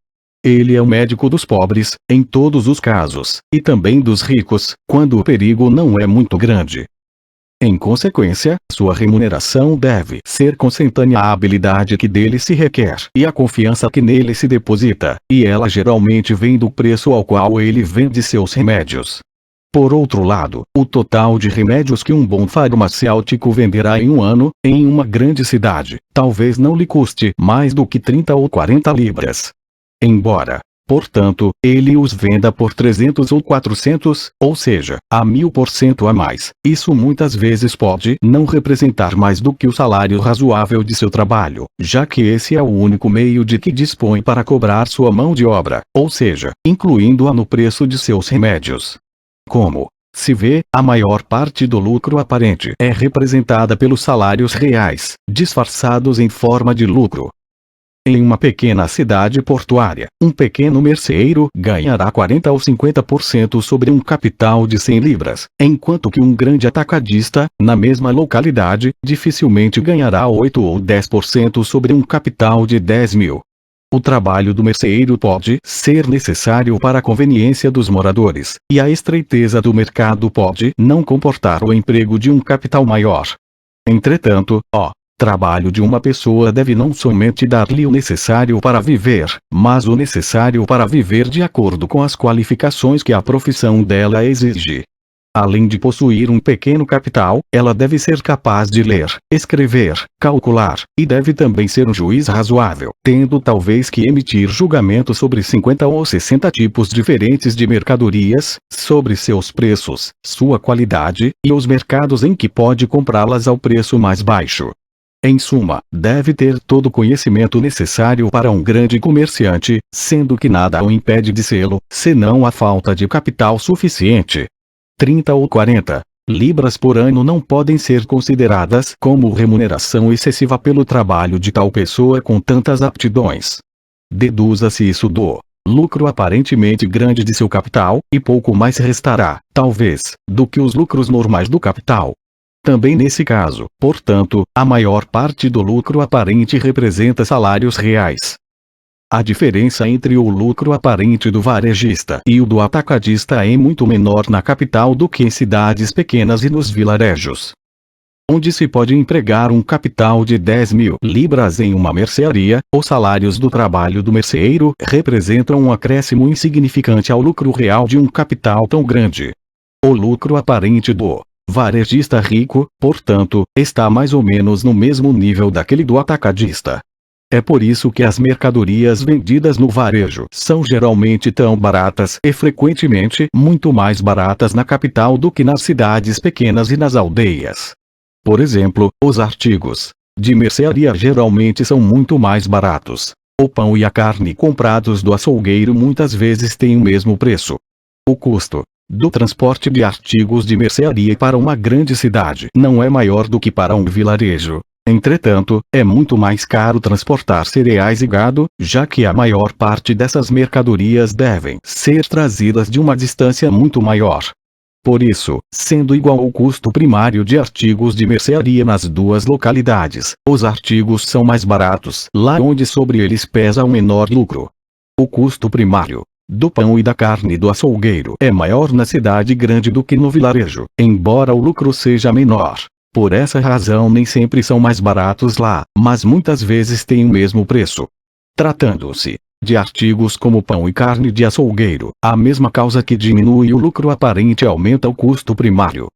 Ele é o médico dos pobres, em todos os casos, e também dos ricos, quando o perigo não é muito grande. Em consequência, sua remuneração deve ser consentânea à habilidade que dele se requer e à confiança que nele se deposita, e ela geralmente vem do preço ao qual ele vende seus remédios. Por outro lado, o total de remédios que um bom farmacêutico venderá em um ano, em uma grande cidade, talvez não lhe custe mais do que 30 ou 40 libras. Embora, portanto, ele os venda por 300 ou 400, ou seja, a 1000% a mais, isso muitas vezes pode não representar mais do que o salário razoável de seu trabalho, já que esse é o único meio de que dispõe para cobrar sua mão de obra, ou seja, incluindo-a no preço de seus remédios. Como se vê, a maior parte do lucro aparente é representada pelos salários reais, disfarçados em forma de lucro. Em uma pequena cidade portuária, um pequeno merceeiro ganhará 40 ou 50% sobre um capital de 100 libras, enquanto que um grande atacadista, na mesma localidade, dificilmente ganhará 8 ou 10% sobre um capital de 10.000. O trabalho do merceeiro pode ser necessário para a conveniência dos moradores, e a estreiteza do mercado pode não comportar o emprego de um capital maior. Entretanto, o trabalho de uma pessoa deve não somente dar-lhe o necessário para viver, mas o necessário para viver de acordo com as qualificações que a profissão dela exige. Além de possuir um pequeno capital, ela deve ser capaz de ler, escrever, calcular, e deve também ser um juiz razoável, tendo talvez que emitir julgamento sobre 50 ou 60 tipos diferentes de mercadorias, sobre seus preços, sua qualidade, e os mercados em que pode comprá-las ao preço mais baixo. Em suma, deve ter todo o conhecimento necessário para um grande comerciante, sendo que nada o impede de sê-lo, senão a falta de capital suficiente. 30 ou 40 libras por ano não podem ser consideradas como remuneração excessiva pelo trabalho de tal pessoa com tantas aptidões. Deduza-se isso do lucro aparentemente grande de seu capital, e pouco mais restará, talvez, do que os lucros normais do capital. Também nesse caso, portanto, a maior parte do lucro aparente representa salários reais. A diferença entre o lucro aparente do varejista e o do atacadista é muito menor na capital do que em cidades pequenas e nos vilarejos. Onde se pode empregar um capital de 10.000 libras em uma mercearia, os salários do trabalho do merceeiro representam um acréscimo insignificante ao lucro real de um capital tão grande. O lucro aparente do varejista rico, portanto, está mais ou menos no mesmo nível daquele do atacadista. É por isso que as mercadorias vendidas no varejo são geralmente tão baratas e frequentemente muito mais baratas na capital do que nas cidades pequenas e nas aldeias. Por exemplo, os artigos de mercearia geralmente são muito mais baratos. O pão e a carne comprados do açougueiro muitas vezes têm o mesmo preço. O custo do transporte de artigos de mercearia para uma grande cidade não é maior do que para um vilarejo. Entretanto, é muito mais caro transportar cereais e gado, já que a maior parte dessas mercadorias devem ser trazidas de uma distância muito maior. Por isso, sendo igual o custo primário de artigos de mercearia nas duas localidades, os artigos são mais baratos lá onde sobre eles pesa um menor lucro. O custo primário do pão e da carne do açougueiro é maior na cidade grande do que no vilarejo, embora o lucro seja menor. Por essa razão nem sempre são mais baratos lá, mas muitas vezes têm o mesmo preço. Tratando-se de artigos como pão e carne de açougueiro, a mesma causa que diminui o lucro aparente aumenta o custo primário.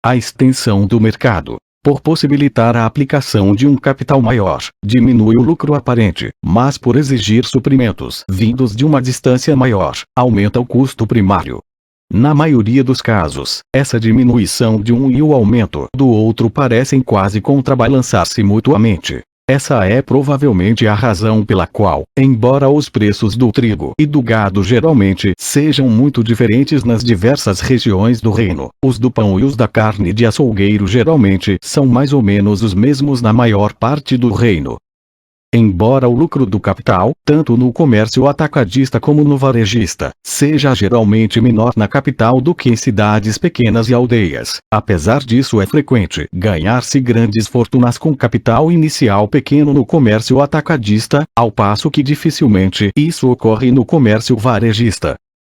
A extensão do mercado, por possibilitar a aplicação de um capital maior, diminui o lucro aparente, mas por exigir suprimentos vindos de uma distância maior, aumenta o custo primário. Na maioria dos casos, essa diminuição de um e o aumento do outro parecem quase contrabalançar-se mutuamente. Essa é provavelmente a razão pela qual, embora os preços do trigo e do gado geralmente sejam muito diferentes nas diversas regiões do reino, os do pão e os da carne de açougueiro geralmente são mais ou menos os mesmos na maior parte do reino. Embora o lucro do capital, tanto no comércio atacadista como no varejista, seja geralmente menor na capital do que em cidades pequenas e aldeias, apesar disso é frequente ganhar-se grandes fortunas com capital inicial pequeno no comércio atacadista, ao passo que dificilmente isso ocorre no comércio varejista.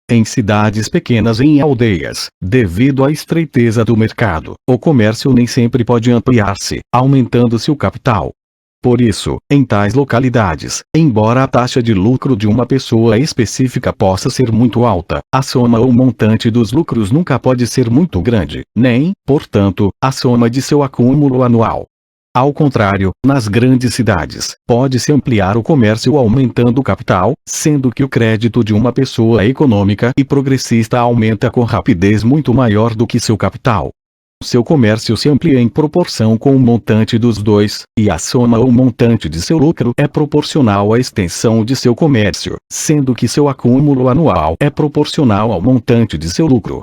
Em cidades pequenas e em aldeias, devido à estreiteza do mercado, o comércio nem sempre pode ampliar-se, aumentando-se o capital. Por isso, em tais localidades, embora a taxa de lucro de uma pessoa específica possa ser muito alta, a soma ou montante dos lucros nunca pode ser muito grande, nem, portanto, a soma de seu acúmulo anual. Ao contrário, nas grandes cidades, pode-se ampliar o comércio aumentando o capital, sendo que o crédito de uma pessoa econômica e progressista aumenta com rapidez muito maior do que seu capital. Seu comércio se amplia em proporção com o montante dos dois, e a soma ou montante de seu lucro é proporcional à extensão de seu comércio, sendo que seu acúmulo anual é proporcional ao montante de seu lucro.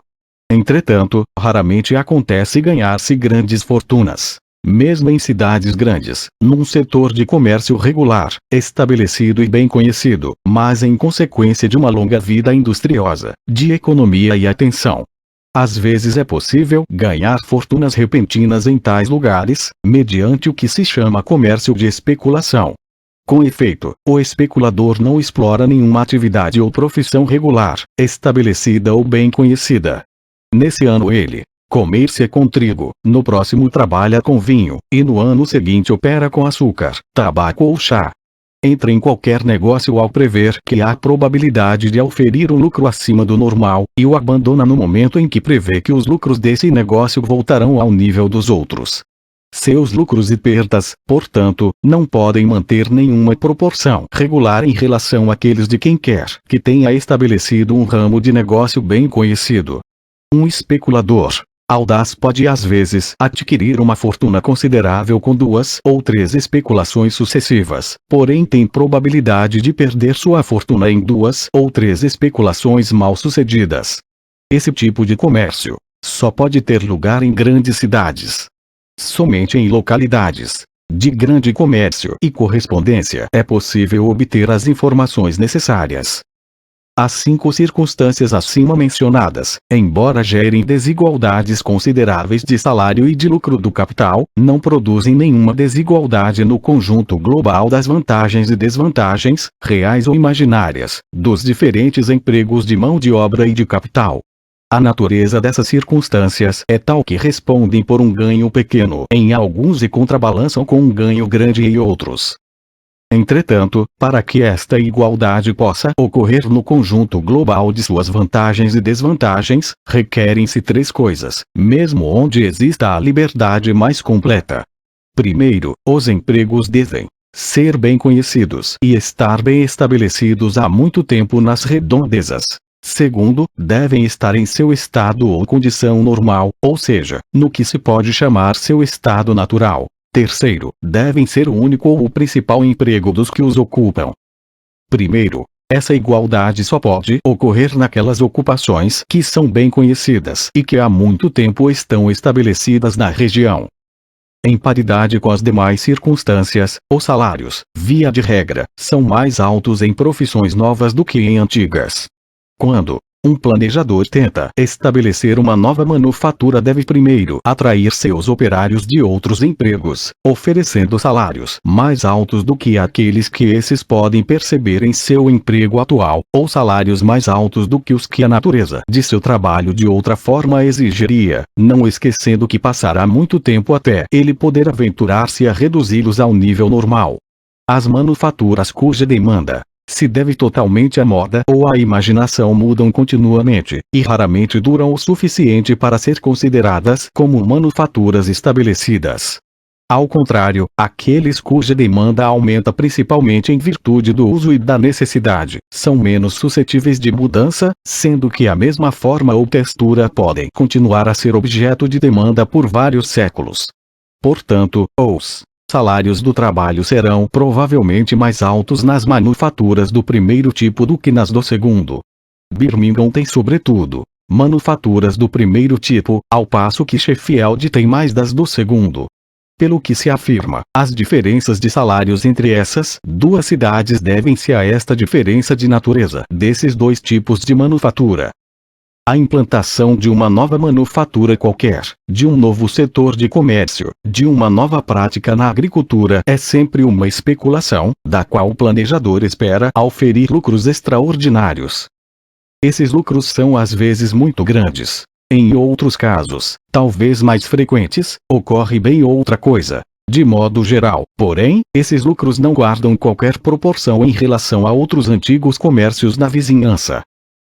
Entretanto, raramente acontece ganhar-se grandes fortunas. Mesmo em cidades grandes, num setor de comércio regular, estabelecido e bem conhecido, mas em consequência de uma longa vida industriosa, de economia e atenção. Às vezes é possível ganhar fortunas repentinas em tais lugares, mediante o que se chama comércio de especulação. Com efeito, o especulador não explora nenhuma atividade ou profissão regular, estabelecida ou bem conhecida. Nesse ano ele comercia com trigo, no próximo trabalha com vinho, e no ano seguinte opera com açúcar, tabaco ou chá. Entra em qualquer negócio ao prever que há probabilidade de auferir um lucro acima do normal, e o abandona no momento em que prevê que os lucros desse negócio voltarão ao nível dos outros. Seus lucros e perdas, portanto, não podem manter nenhuma proporção regular em relação àqueles de quem quer que tenha estabelecido um ramo de negócio bem conhecido. Um especulador audaz pode às vezes adquirir uma fortuna considerável com 2 ou 3 especulações sucessivas, porém tem probabilidade de perder sua fortuna em 2 ou 3 especulações mal sucedidas. Esse tipo de comércio só pode ter lugar em grandes cidades. Somente em localidades de grande comércio e correspondência é possível obter as informações necessárias. As 5 circunstâncias acima mencionadas, embora gerem desigualdades consideráveis de salário e de lucro do capital, não produzem nenhuma desigualdade no conjunto global das vantagens e desvantagens, reais ou imaginárias, dos diferentes empregos de mão de obra e de capital. A natureza dessas circunstâncias é tal que respondem por um ganho pequeno em alguns e contrabalançam com um ganho grande em outros. Entretanto, para que esta igualdade possa ocorrer no conjunto global de suas vantagens e desvantagens, requerem-se 3 coisas, mesmo onde exista a liberdade mais completa. Primeiro, os empregos devem ser bem conhecidos e estar bem estabelecidos há muito tempo nas redondezas. Segundo, devem estar em seu estado ou condição normal, ou seja, no que se pode chamar seu estado natural. Terceiro, devem ser o único ou o principal emprego dos que os ocupam. Primeiro, essa igualdade só pode ocorrer naquelas ocupações que são bem conhecidas e que há muito tempo estão estabelecidas na região. Em paridade com as demais circunstâncias, os salários, via de regra, são mais altos em profissões novas do que em antigas. Quando um planejador tenta estabelecer uma nova manufatura, deve primeiro atrair seus operários de outros empregos, oferecendo salários mais altos do que aqueles que esses podem perceber em seu emprego atual, ou salários mais altos do que os que a natureza de seu trabalho de outra forma exigiria, não esquecendo que passará muito tempo até ele poder aventurar-se a reduzi-los ao nível normal. As manufaturas cuja demanda se deve totalmente à moda ou à imaginação mudam continuamente, e raramente duram o suficiente para ser consideradas como manufaturas estabelecidas. Ao contrário, aqueles cuja demanda aumenta principalmente em virtude do uso e da necessidade, são menos suscetíveis de mudança, sendo que a mesma forma ou textura podem continuar a ser objeto de demanda por vários séculos. Portanto, os salários do trabalho serão provavelmente mais altos nas manufaturas do primeiro tipo do que nas do segundo. Birmingham tem sobretudo manufaturas do primeiro tipo, ao passo que Sheffield tem mais das do segundo. Pelo que se afirma, as diferenças de salários entre essas duas cidades devem-se a esta diferença de natureza desses dois tipos de manufatura. A implantação de uma nova manufatura qualquer, de um novo setor de comércio, de uma nova prática na agricultura é sempre uma especulação, da qual o planejador espera auferir lucros extraordinários. Esses lucros são às vezes muito grandes. Em outros casos, talvez mais frequentes, ocorre bem outra coisa. De modo geral, porém, esses lucros não guardam qualquer proporção em relação a outros antigos comércios na vizinhança.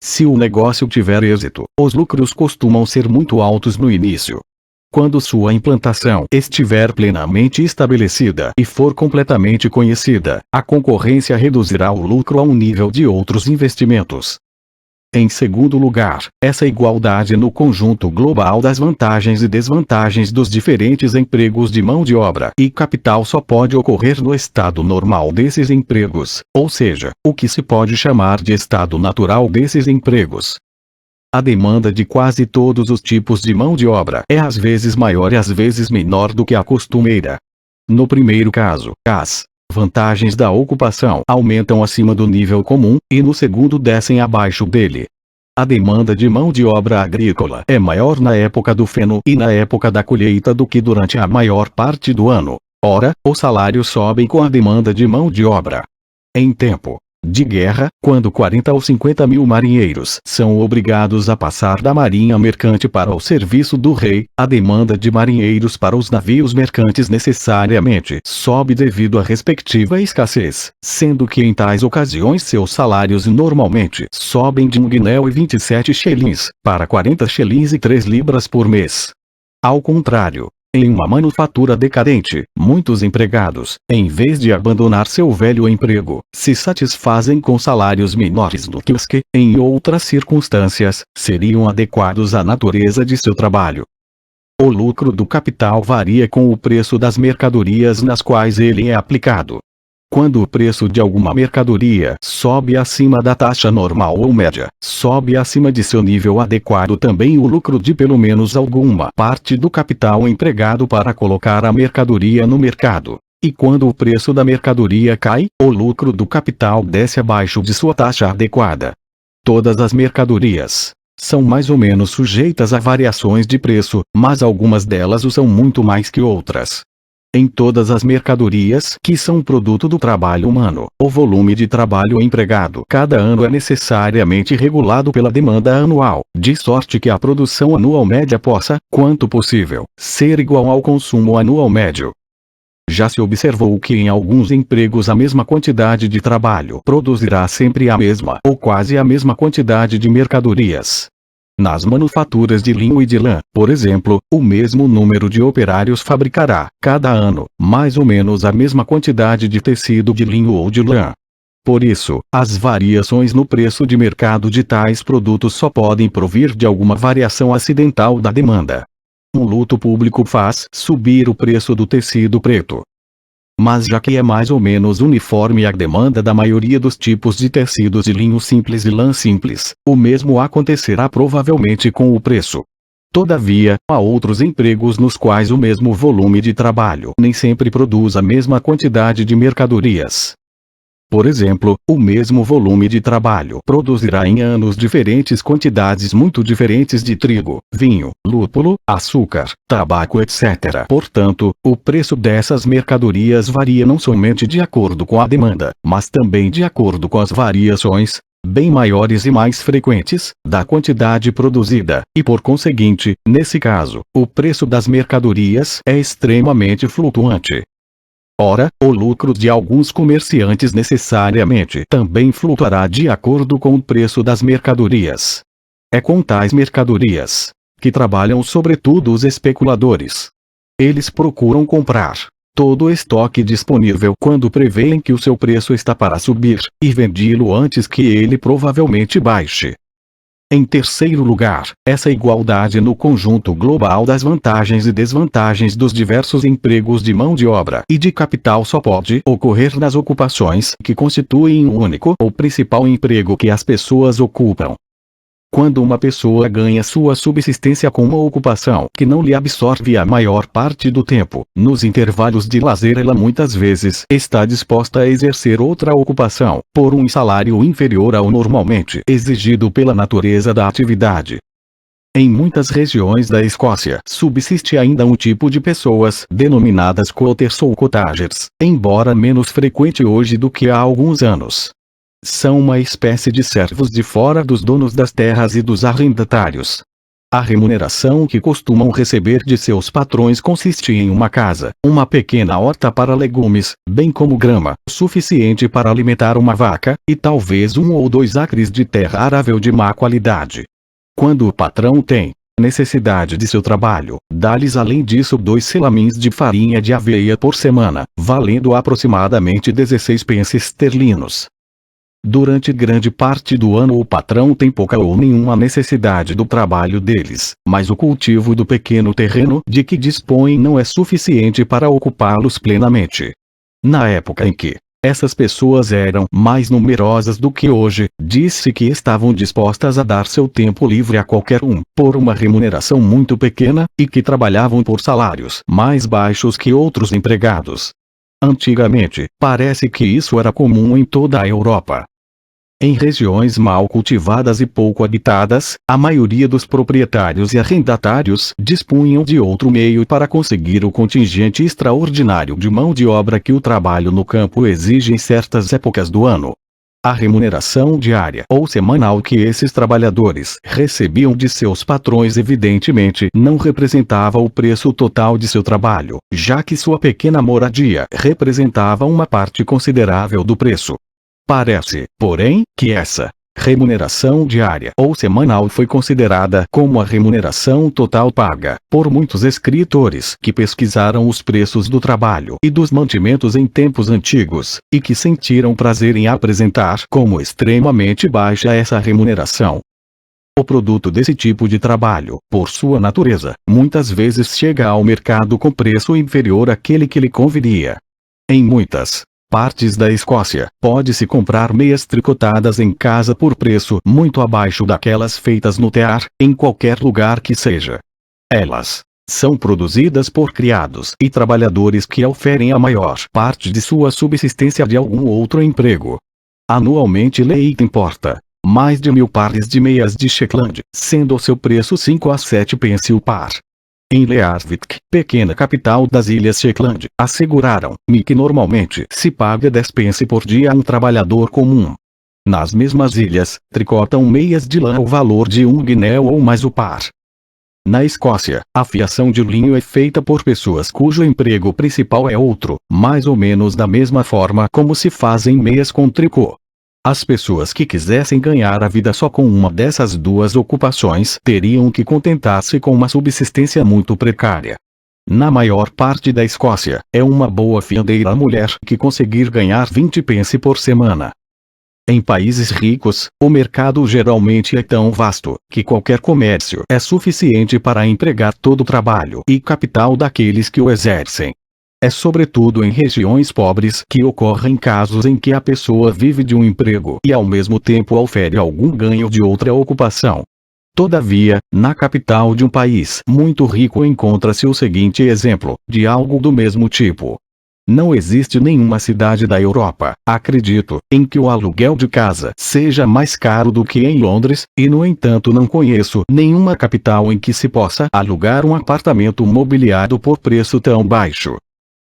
Se o negócio tiver êxito, os lucros costumam ser muito altos no início. Quando sua implantação estiver plenamente estabelecida e for completamente conhecida, a concorrência reduzirá o lucro a um nível de outros investimentos. Em segundo lugar, essa igualdade no conjunto global das vantagens e desvantagens dos diferentes empregos de mão de obra e capital só pode ocorrer no estado normal desses empregos, ou seja, o que se pode chamar de estado natural desses empregos. A demanda de quase todos os tipos de mão de obra é às vezes maior e às vezes menor do que a costumeira. No primeiro caso, as vantagens da ocupação aumentam acima do nível comum, e no segundo descem abaixo dele. A demanda de mão de obra agrícola é maior na época do feno e na época da colheita do que durante a maior parte do ano. Ora, os salários sobem com a demanda de mão de obra. Em tempo de guerra, quando 40 ou 50 mil marinheiros são obrigados a passar da marinha mercante para o serviço do rei, a demanda de marinheiros para os navios mercantes necessariamente sobe devido à respectiva escassez, sendo que em tais ocasiões seus salários normalmente sobem de 1 guinéu e 27 shillings, para 40 shillings e 3 libras por mês. Ao contrário, em uma manufatura decadente, muitos empregados, em vez de abandonar seu velho emprego, se satisfazem com salários menores do que os que, em outras circunstâncias, seriam adequados à natureza de seu trabalho. O lucro do capital varia com o preço das mercadorias nas quais ele é aplicado. Quando o preço de alguma mercadoria sobe acima da taxa normal ou média, sobe acima de seu nível adequado também o lucro de pelo menos alguma parte do capital empregado para colocar a mercadoria no mercado. E quando o preço da mercadoria cai, o lucro do capital desce abaixo de sua taxa adequada. Todas as mercadorias são mais ou menos sujeitas a variações de preço, mas algumas delas o são muito mais que outras. Em todas as mercadorias que são produto do trabalho humano, o volume de trabalho empregado cada ano é necessariamente regulado pela demanda anual, de sorte que a produção anual média possa, quanto possível, ser igual ao consumo anual médio. Já se observou que em alguns empregos a mesma quantidade de trabalho produzirá sempre a mesma ou quase a mesma quantidade de mercadorias. Nas manufaturas de linho e de lã, por exemplo, o mesmo número de operários fabricará, cada ano, mais ou menos a mesma quantidade de tecido de linho ou de lã. Por isso, as variações no preço de mercado de tais produtos só podem provir de alguma variação acidental da demanda. Um luto público faz subir o preço do tecido preto. Mas já que é mais ou menos uniforme a demanda da maioria dos tipos de tecidos de linho simples e lã simples, o mesmo acontecerá provavelmente com o preço. Todavia, há outros empregos nos quais o mesmo volume de trabalho nem sempre produz a mesma quantidade de mercadorias. Por exemplo, o mesmo volume de trabalho produzirá em anos diferentes quantidades muito diferentes de trigo, vinho, lúpulo, açúcar, tabaco, etc. Portanto, o preço dessas mercadorias varia não somente de acordo com a demanda, mas também de acordo com as variações, bem maiores e mais frequentes, da quantidade produzida, e por conseguinte, nesse caso, o preço das mercadorias é extremamente flutuante. Ora, o lucro de alguns comerciantes necessariamente também flutuará de acordo com o preço das mercadorias. É com tais mercadorias que trabalham sobretudo os especuladores. Eles procuram comprar todo o estoque disponível quando preveem que o seu preço está para subir, e vendi-lo antes que ele provavelmente baixe. Em terceiro lugar, essa igualdade no conjunto global das vantagens e desvantagens dos diversos empregos de mão de obra e de capital só pode ocorrer nas ocupações que constituem um único ou principal emprego que as pessoas ocupam. Quando uma pessoa ganha sua subsistência com uma ocupação que não lhe absorve a maior parte do tempo, nos intervalos de lazer ela muitas vezes está disposta a exercer outra ocupação, por um salário inferior ao normalmente exigido pela natureza da atividade. Em muitas regiões da Escócia subsiste ainda um tipo de pessoas denominadas quoters ou cottagers, embora menos frequente hoje do que há alguns anos. São uma espécie de servos de fora dos donos das terras e dos arrendatários. A remuneração que costumam receber de seus patrões consiste em uma casa, uma pequena horta para legumes, bem como grama, suficiente para alimentar uma vaca, e talvez 1 ou 2 acres de terra arável de má qualidade. Quando o patrão tem necessidade de seu trabalho, dá-lhes além disso 2 selamins de farinha de aveia por semana, valendo aproximadamente 16 pences esterlinos. Durante grande parte do ano o patrão tem pouca ou nenhuma necessidade do trabalho deles, mas o cultivo do pequeno terreno de que dispõem não é suficiente para ocupá-los plenamente. Na época em que essas pessoas eram mais numerosas do que hoje, disse que estavam dispostas a dar seu tempo livre a qualquer um, por uma remuneração muito pequena, e que trabalhavam por salários mais baixos que outros empregados. Antigamente, parece que isso era comum em toda a Europa. Em regiões mal cultivadas e pouco habitadas, a maioria dos proprietários e arrendatários dispunham de outro meio para conseguir o contingente extraordinário de mão de obra que o trabalho no campo exige em certas épocas do ano. A remuneração diária ou semanal que esses trabalhadores recebiam de seus patrões evidentemente não representava o preço total de seu trabalho, já que sua pequena moradia representava uma parte considerável do preço. Parece, porém, que essa remuneração diária ou semanal foi considerada como a remuneração total paga por muitos escritores que pesquisaram os preços do trabalho e dos mantimentos em tempos antigos, e que sentiram prazer em apresentar como extremamente baixa essa remuneração. O produto desse tipo de trabalho, por sua natureza, muitas vezes chega ao mercado com preço inferior àquele que lhe conviria. Em muitas partes da Escócia, pode-se comprar meias tricotadas em casa por preço muito abaixo daquelas feitas no tear, em qualquer lugar que seja. Elas são produzidas por criados e trabalhadores que oferem a maior parte de sua subsistência de algum outro emprego. Anualmente Leite importa mais de 1000 pares de meias de Shetland, sendo o seu preço 5 a 7 pence o par. Em Learvik, pequena capital das Ilhas Shetland, asseguraram-me que normalmente se paga 10 pence por dia a um trabalhador comum. Nas mesmas ilhas, tricotam meias de lã ao valor de 1 guinéu ou mais o par. Na Escócia, a fiação de linho é feita por pessoas cujo emprego principal é outro, mais ou menos da mesma forma como se fazem meias com tricô. As pessoas que quisessem ganhar a vida só com uma dessas duas ocupações teriam que contentar-se com uma subsistência muito precária. Na maior parte da Escócia, é uma boa fiandeira a mulher que conseguir ganhar 20 pence por semana. Em países ricos, o mercado geralmente é tão vasto que qualquer comércio é suficiente para empregar todo o trabalho e capital daqueles que o exercem. É sobretudo em regiões pobres que ocorrem casos em que a pessoa vive de um emprego e ao mesmo tempo ofere algum ganho de outra ocupação. Todavia, na capital de um país muito rico encontra-se o seguinte exemplo, de algo do mesmo tipo. Não existe nenhuma cidade da Europa, acredito, em que o aluguel de casa seja mais caro do que em Londres, e no entanto não conheço nenhuma capital em que se possa alugar um apartamento mobiliado por preço tão baixo.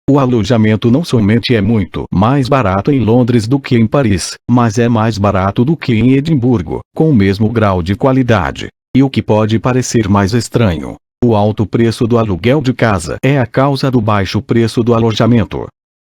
O alojamento não somente é muito mais barato em Londres do que em Paris, mas é mais barato do que em Edimburgo, com o mesmo grau de qualidade. E o que pode parecer mais estranho, o alto preço do aluguel de casa é a causa do baixo preço do alojamento.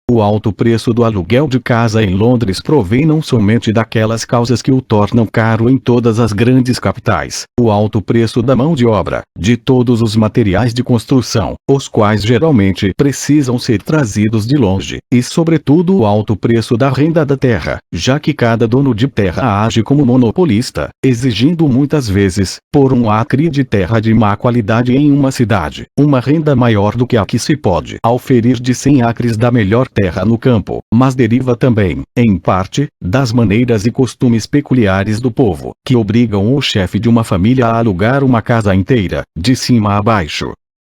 O alto preço do aluguel de casa em Londres provém não somente daquelas causas que o tornam caro em todas as grandes capitais, o alto preço da mão de obra, de todos os materiais de construção, os quais geralmente precisam ser trazidos de longe, e sobretudo o alto preço da renda da terra, já que cada dono de terra age como monopolista, exigindo muitas vezes, por um acre de terra de má qualidade em uma cidade, uma renda maior do que a que se pode auferir de 100 acres da melhor terra no campo, mas deriva também, em parte, das maneiras e costumes peculiares do povo, que obrigam o chefe de uma família a alugar uma casa inteira, de cima a baixo.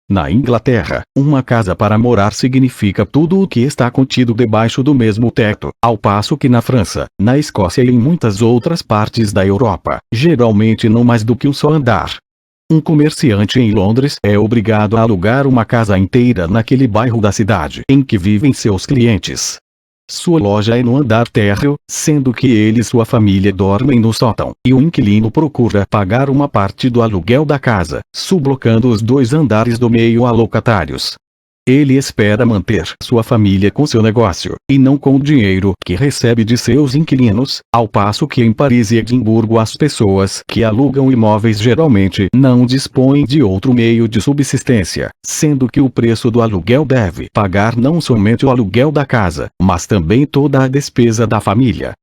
Na Inglaterra, uma casa para morar significa tudo o que está contido debaixo do mesmo teto, ao passo que na França, na Escócia e em muitas outras partes da Europa, geralmente não mais do que um só andar. Um comerciante em Londres é obrigado a alugar uma casa inteira naquele bairro da cidade em que vivem seus clientes. Sua loja é no andar térreo, sendo que ele e sua família dormem no sótão, e o inquilino procura pagar uma parte do aluguel da casa, sublocando os 2 andares do meio a locatários. Ele espera manter sua família com seu negócio, e não com o dinheiro que recebe de seus inquilinos, ao passo que em Paris e Edimburgo as pessoas que alugam imóveis geralmente não dispõem de outro meio de subsistência, sendo que o preço do aluguel deve pagar não somente o aluguel da casa, mas também toda a despesa da família.